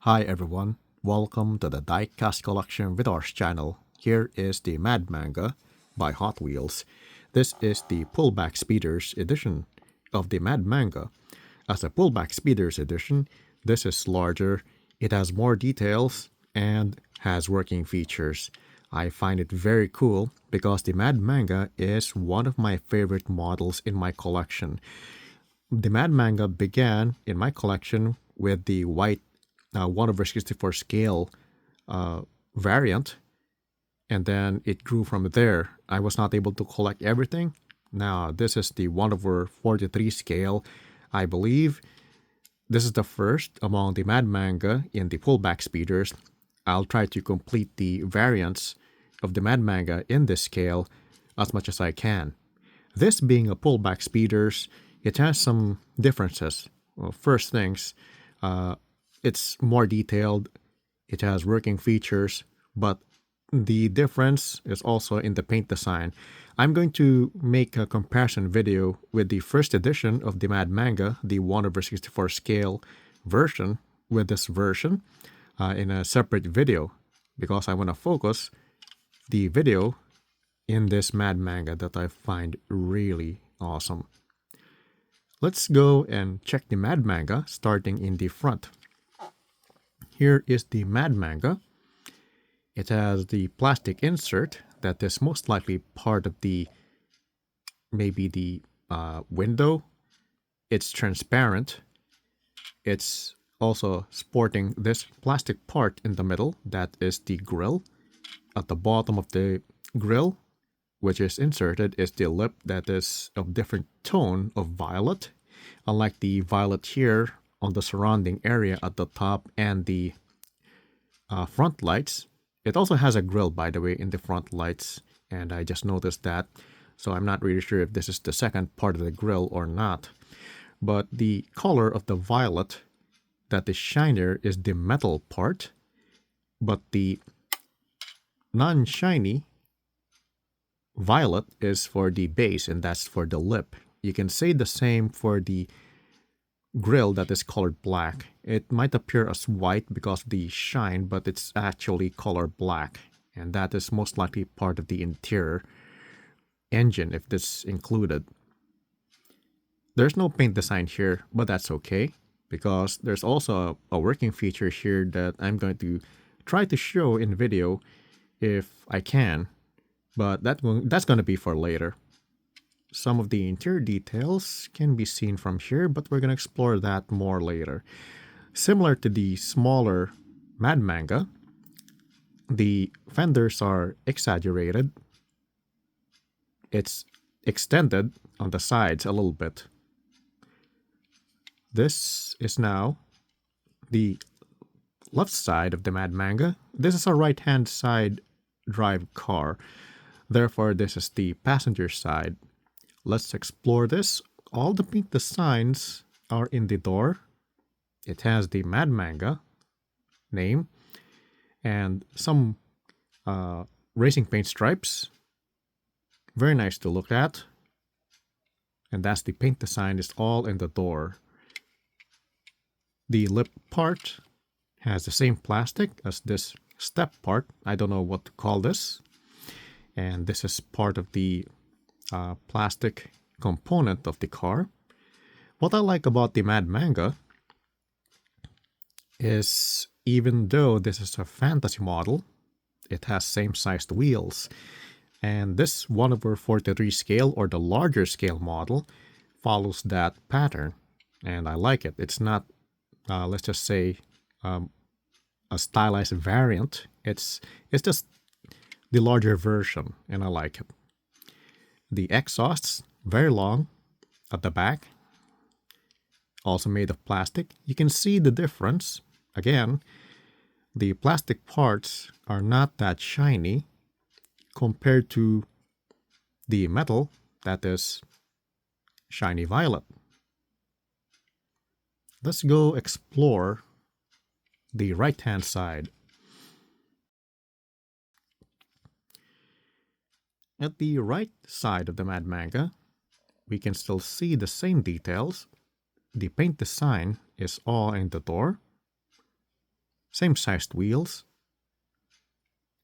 Hi everyone, welcome to the Diecast collection with our channel. Here is the Mad Manga by Hot Wheels. This is the Pullback Speeders edition of the Mad Manga. As a Pullback Speeders edition, this is larger, it has more details, and has working features. I find it very cool because the Mad Manga is one of my favorite models in my collection. The Mad Manga began in my collection with the white 1/64 scale variant, and then it grew from there. I was not able to collect everything. Now, this is the 1/43 scale. I believe this is the first among the Mad Manga in the pullback speeders. I'll try to complete the variants of the Mad Manga in this scale as much as I can. This being a pullback speeders, it has some differences. Well, first things, it's more detailed, it has working features, but the difference is also in the paint design. I'm going to make a comparison video with the first edition of the Mad Manga, the 1/64 scale version, with this version in a separate video because I want to focus the video in this Mad Manga that I find really awesome. Let's go and check the Mad Manga starting in the front. Here is the Mad Manga. It has the plastic insert that is most likely part of maybe the window. It's transparent. It's also sporting this plastic part in the middle that is the grill. At the bottom of the grill, which is inserted, is the lip that is of different tone of violet, unlike the violet here on the surrounding area at the top and the front lights. It also has a grill, by the way, in the front lights, and I just noticed that, so I'm not really sure if this is the second part of the grill or not. But the color of the violet that is shinier is the metal part, but the non-shiny violet is for the base, and that's for the lip. You can say the same for the grill that is colored black. It might appear as white because of the shine, but it's actually colored black, and that is most likely part of the interior engine if this included. There's no paint design here, but that's okay because there's also a working feature here that I'm going to try to show in video if I can, but that's going to be for later. Some of the interior details can be seen from here, but we're going to explore that more later. Similar to the smaller Mad Manga, the fenders are exaggerated. It's extended on the sides a little bit. This is now the left side of the Mad Manga. This is a right-hand side drive car. Therefore, this is the passenger side. Let's explore this. All the paint designs are in the door. It has the Mad Manga name and some racing paint stripes. Very nice to look at. And that's the paint design is all in the door. The lip part has the same plastic as this step part. I don't know what to call this. And this is part of the plastic component of the car. What I like about the Mad Manga is even though this is a fantasy model, it has same-sized wheels. And this 1/43 scale, or the larger scale model, follows that pattern. And I like it. It's not, let's just say, a stylized variant. It's just the larger version, and I like it. The exhausts, very long at the back, also made of plastic. You can see the difference. Again, the plastic parts are not that shiny compared to the metal that is shiny violet. Let's go explore the right-hand side. At the right side of the Mad Manga, we can still see the same details. The paint design is all in the door. same sized wheels.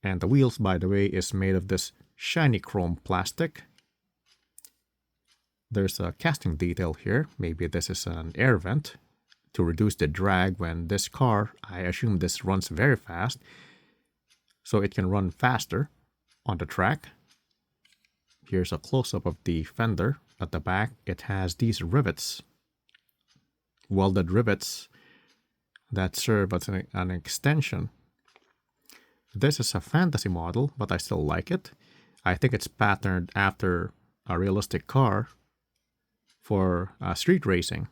And the wheels, by the way, is made of this shiny chrome plastic. There's a casting detail here. Maybe this is an air vent to reduce the drag when this car, I assume this runs very fast, so it can run faster on the track. Here's a close-up of the fender. At the back, it has these rivets, welded rivets that serve as an extension. This is a fantasy model, but I still like it. I think it's patterned after a realistic car for street racing.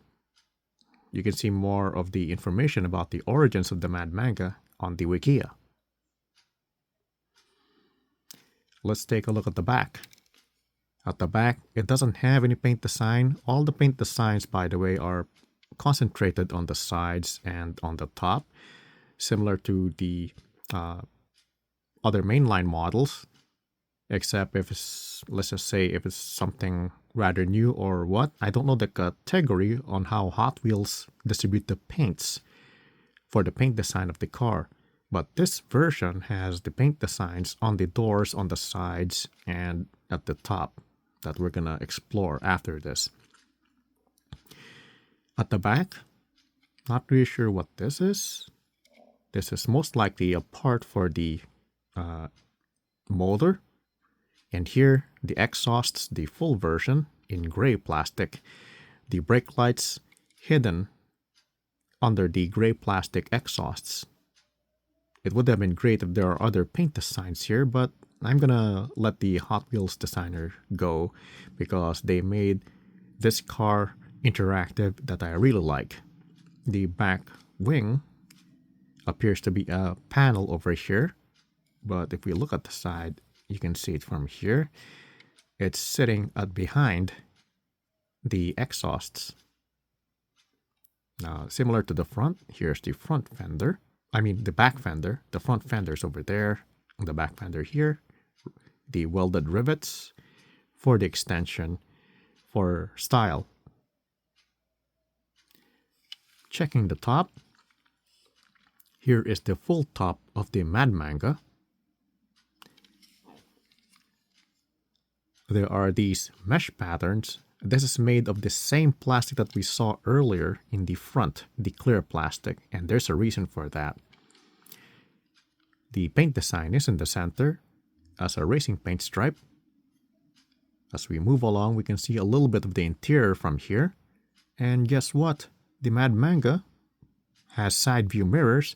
You can see more of the information about the origins of the Mad Manga on the Wikia. Let's take a look at the back. At the back, it doesn't have any paint design. All the paint designs, by the way, are concentrated on the sides and on the top, similar to the other mainline models, except if it's, let's just say, if it's something rather new or what. I don't know the category on how Hot Wheels distribute the paints for the paint design of the car. But this version has the paint designs on the doors, on the sides, and at the top that we're gonna explore after this. At the back, not really sure what this is. This is most likely a part for the motor. And here, the exhausts, the full version in gray plastic. The brake lights hidden under the gray plastic exhausts. It would have been great if there are other paint designs here, but I'm gonna let the Hot Wheels designer go because they made this car interactive that I really like. The back wing appears to be a panel over here, but if we look at the side, you can see it from here. It's sitting behind the exhausts. Now, similar to the front, here's the front fender. I mean, the back fender. The front fender's over there, the back fender here. The welded rivets for the extension for style. Checking the top. Here is the full top of the Mad Manga. There are these mesh patterns. This is made of the same plastic that we saw earlier in the front, the clear plastic, and there's a reason for that. The paint design is in the center as a racing paint stripe. As we move along, we can see a little bit of the interior from here. And guess what? The Mad Manga has side view mirrors,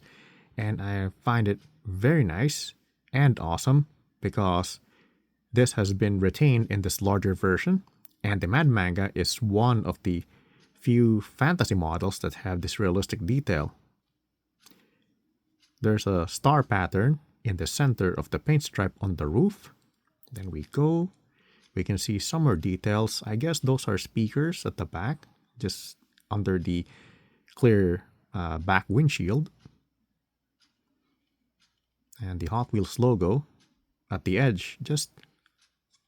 and I find it very nice and awesome because this has been retained in this larger version, and the Mad Manga is one of the few fantasy models that have this realistic detail. There's a star pattern in the center of the paint stripe on the roof. Then we can see some more details. I guess those are speakers at the back, just under the clear back windshield. And the Hot Wheels logo at the edge, just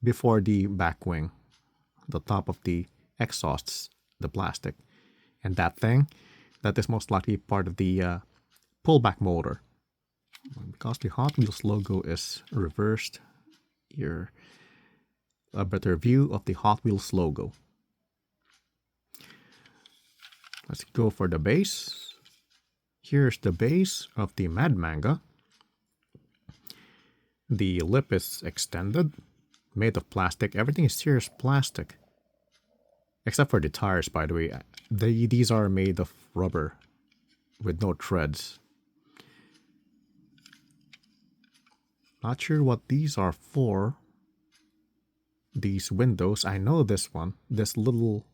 before the back wing, the top of the exhausts, the plastic. And that thing, that is most likely part of the pullback motor. Because the Hot Wheels logo is reversed, here a better view of the Hot Wheels logo. Let's go for the base. Here's the base of the Mad Manga. The lip is extended, made of plastic. Everything is here is plastic. Except for the tires, by the way. These are made of rubber with no treads. Not sure what these are for. These windows, I know this one. This little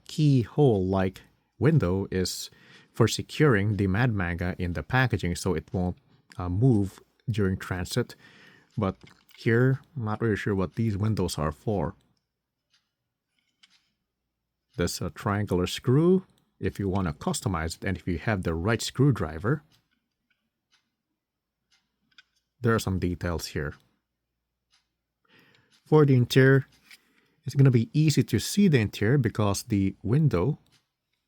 keyhole-like window is for securing the Mad Manga in the packaging so it won't move during transit. But here, I'm not really sure what these windows are for. There's a triangular screw if you want to customize it and if you have the right screwdriver. There are some details here. For the interior, it's going to be easy to see the interior because the window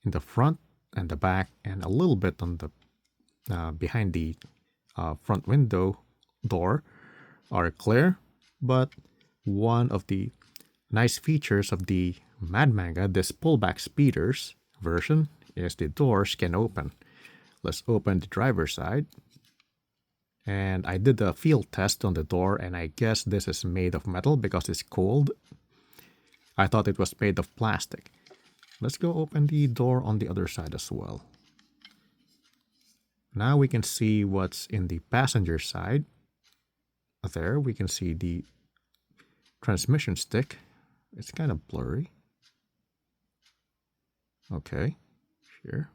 in the front and the back and a little bit on the behind the front window door are clear, but one of the nice features of the Mad Manga, this pullback speeders version, is the doors can open. Let's open the driver's side. And I did a field test on the door, and I guess this is made of metal because it's cold. I thought it was made of plastic. Let's go open the door on the other side as well. Now we can see what's in the passenger side. There we can see the transmission stick. It's kind of blurry. Okay, here.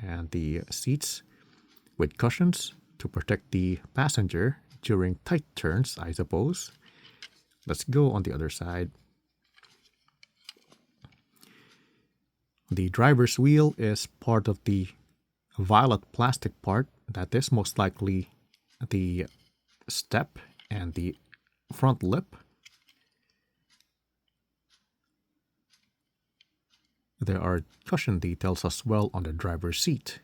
And the seats with cushions to protect the passenger during tight turns, I suppose. Let's go on the other side. The driver's wheel is part of the violet plastic part. That is most likely the step and the front lip. There are cushion details as well on the driver's seat.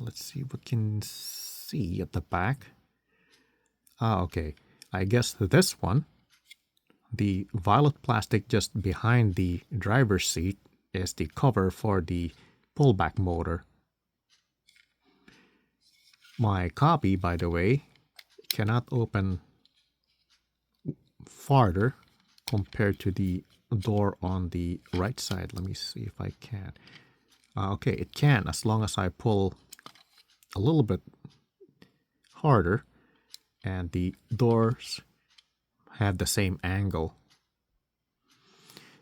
Let's see what we can see at the back. Okay. I guess this one, the violet plastic just behind the driver's seat, is the cover for the pullback motor. My copy, by the way, cannot open farther compared to the door on the right side. Let me see if I can. Okay, it can as long as I pull a little bit harder, and the doors have the same angle.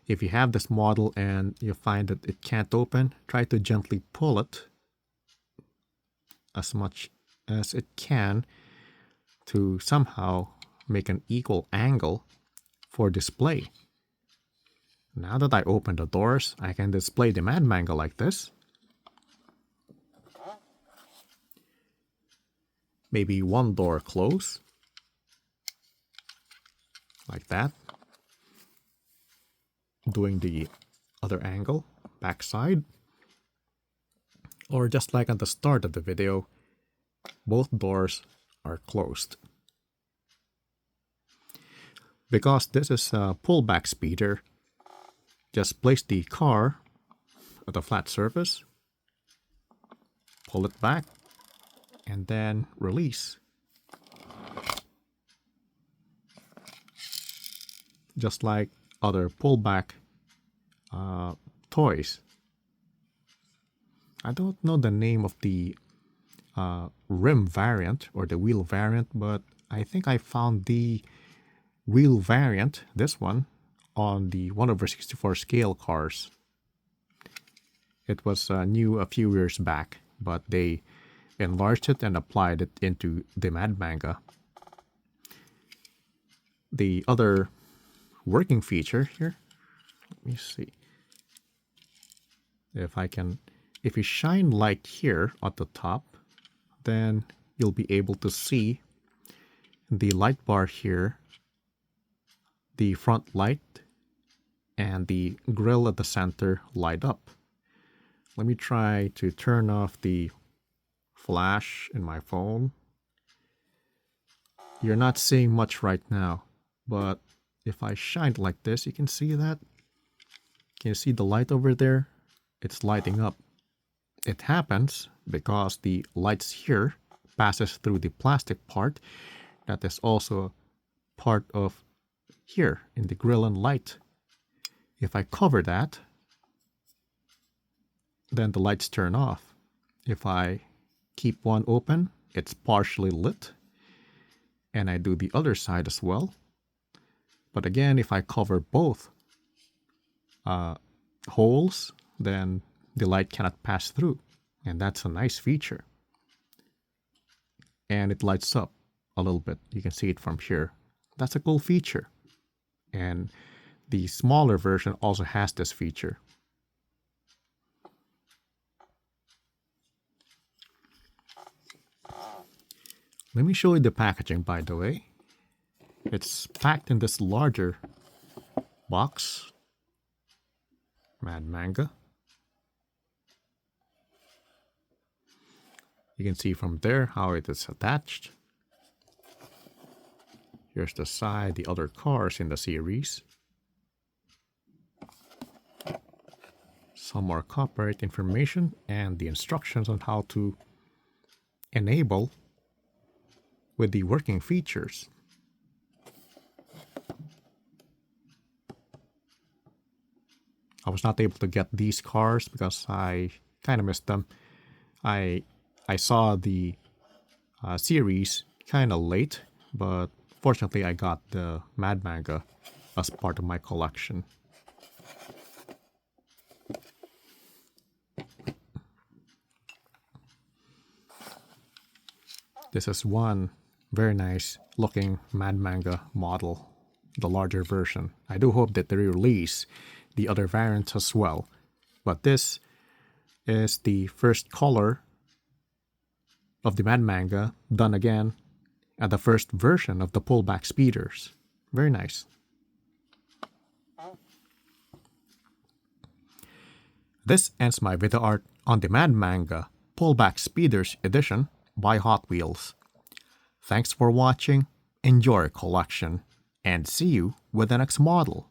If you have this model and you find that it can't open, try to gently pull it as much as it can to somehow make an equal angle for display. Now that I open the doors, I can display the Mad Manga like this. Maybe one door close, like that. Doing the other angle, backside. Or just like at the start of the video, both doors are closed. Because this is a pullback speeder, just place the car at a flat surface, pull it back, and then release. Just like other pullback toys. I don't know the name of the rim variant or the wheel variant, but I think I found the wheel variant, this one, on the 1/64 scale cars. It was new a few years back, but they enlarged it and applied it into the Mad Manga. The other working feature here, let me see if I can. If you shine light here at the top, then you'll be able to see the light bar here, the front light, and the grill at the center light up. Let me try to turn off the flash in my phone. You're not seeing much right now, but if I shine it like this, you can see that. Can you see the light over there? It's lighting up. It happens because the lights here passes through the plastic part that is also part of here in the grill and light. If I cover that, then the lights turn off. If I keep one open, it's partially lit. And I do the other side as well. But again, if I cover both holes, then the light cannot pass through. And that's a nice feature. And it lights up a little bit. You can see it from here. That's a cool feature. And the smaller version also has this feature. Let me show you the packaging, by the way. It's packed in this larger box. Mad Manga. You can see from there how it is attached. Here's the side, the other cars in the series. Some more copyright information and the instructions on how to enable with the working features. I was not able to get these cars because I kind of missed them. I saw the series kind of late, but fortunately I got the Mad Manga as part of my collection. This is one very nice looking Mad Manga model, the larger version. I do hope that they release the other variants as well. But this is the first color of the Mad Manga done again and the first version of the pullback speeders. Very nice. This ends my video art on the Mad Manga Pullback Speeders edition by Hot Wheels. Thanks for watching, enjoy your collection, and see you with the next model.